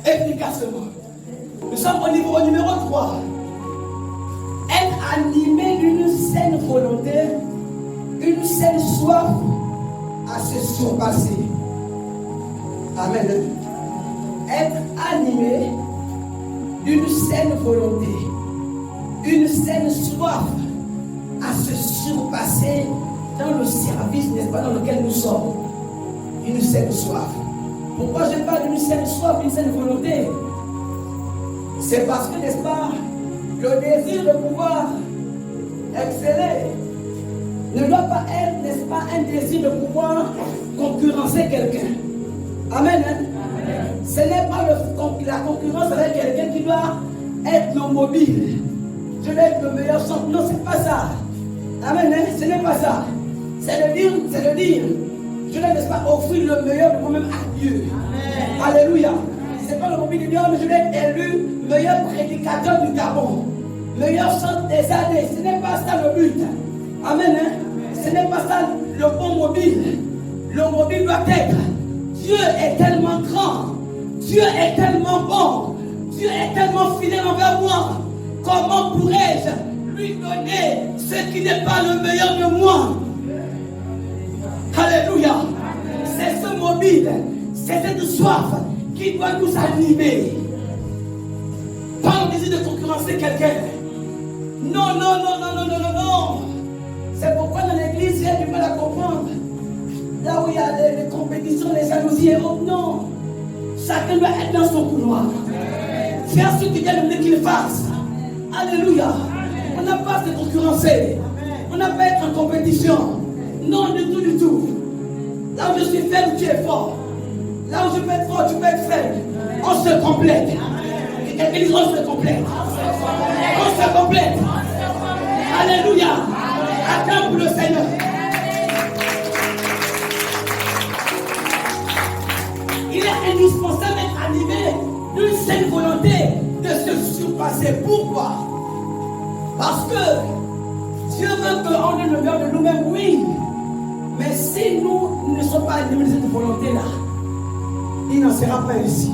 Efficacement. Nous sommes au niveau numéro 3. Être animé d'une saine volonté, une saine soif à se surpasser. Amen. Être animé d'une saine volonté, une saine soif à se surpasser dans le service, n'est-ce pas, dans lequel nous sommes. Une saine soif. Pourquoi je parle d'une saine soif, d'une saine volonté? C'est parce que, n'est-ce pas, le désir de pouvoir exceller ne doit pas être, n'est-ce pas, un désir de pouvoir concurrencer quelqu'un. Amen. Hein? Amen. Ce n'est pas la concurrence avec quelqu'un qui doit être le mobile. Je vais être le meilleur champion. Non, c'est pas ça. Amen. Hein? Ce n'est pas ça. C'est de dire, je vais, n'est-ce pas, offrir le meilleur de moi-même à Dieu. Amen. Alléluia. C'est pas le mobile de Dieu, mais je vais être élu meilleur prédicateur du Gabon, meilleur centre des années. Ce n'est pas ça le but. Amen. Hein? Ce n'est pas ça le bon mobile. Le mobile doit être: Dieu est tellement grand, Dieu est tellement bon, Dieu est tellement fidèle envers moi. Comment pourrais-je lui donner ce qui n'est pas le meilleur de moi? Alléluia. C'est ce mobile, c'est cette soif qui doit nous animer. Pas le désir de concurrencer quelqu'un. Non, non, non, non, non, non, non, non. C'est pourquoi dans l'église, il y a du mal à comprendre. Là où il y a les compétitions, les jalousies et autres, non. Chacun doit être dans son couloir. Faire ce qu'il vient de dire qu'il fasse. Alléluia. On n'a pas à se concurrencer. On n'a pas à être en compétition. Non, du tout, du tout. Là où je suis faible, tu es fort. Là où je peux être fort, tu peux être faible. On se complète. Et quelqu'un dit, on se complète. On se complète. Alléluia. Acclame pour le Seigneur. Il est indispensable d'être animé d'une saine volonté de se surpasser. Pourquoi? Parce que Dieu veut qu'on ait le meilleur de nous-mêmes, oui. Mais si nous ne sommes pas animés de cette volonté-là, il n'en sera pas ici.